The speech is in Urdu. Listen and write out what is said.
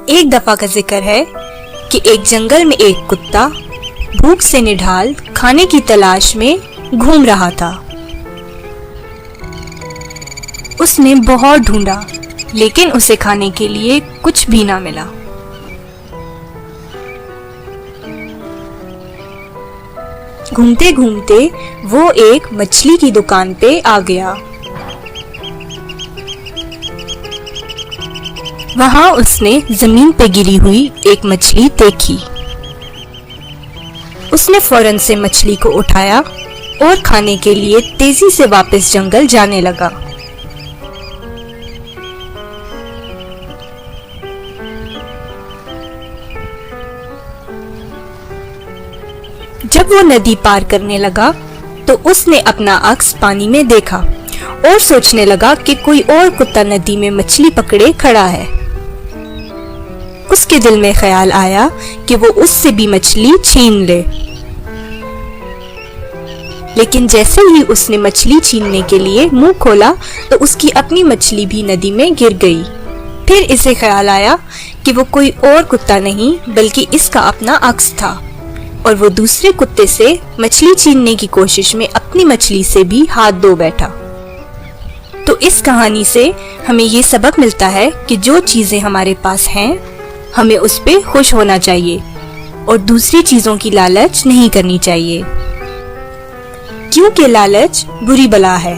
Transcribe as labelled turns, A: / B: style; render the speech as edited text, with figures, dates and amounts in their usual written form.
A: ایک دفعہ کا ذکر ہے کہ ایک جنگل میں ایک کتا بھوک سے نڈھال کھانے کی تلاش میں گھوم رہا تھا۔ اس نے بہت ڈھونڈا لیکن اسے کھانے کے لیے کچھ بھی نہ ملا۔ گھومتے گھومتے وہ ایک مچھلی کی دکان پہ آ گیا۔ وہاں اس نے زمین پہ گری ہوئی ایک مچھلی دیکھی۔ اس نے فوراً سے مچھلی کو اٹھایا اور کھانے کے لیے تیزی سے واپس جنگل جانے لگا۔ جب وہ ندی پار کرنے لگا تو اس نے اپنا عکس پانی میں دیکھا اور سوچنے لگا کہ کوئی اور کتا ندی میں مچھلی پکڑے کھڑا ہے۔ اس کے دل میں خیال آیا کہ وہ اس سے بھی مچھلی چھین لے، لیکن جیسے ہی اس نے مچھلی چھیننے کے لیے منہ کھولا تو اس کی اپنی مچھلی بھی ندی میں گر گئی۔ پھر اسے خیال آیا کہ وہ کوئی اور کتا نہیں بلکہ اس کا اپنا عکس تھا، اور وہ دوسرے کتے سے مچھلی چھیننے کی کوشش میں اپنی مچھلی سے بھی ہاتھ دھو بیٹھا۔ تو اس کہانی سے ہمیں یہ سبق ملتا ہے کہ جو چیزیں ہمارے پاس ہیں ہمیں اس پہ خوش ہونا چاہیے اور دوسری چیزوں کی لالچ نہیں کرنی چاہیے، کیونکہ لالچ بری بلا ہے۔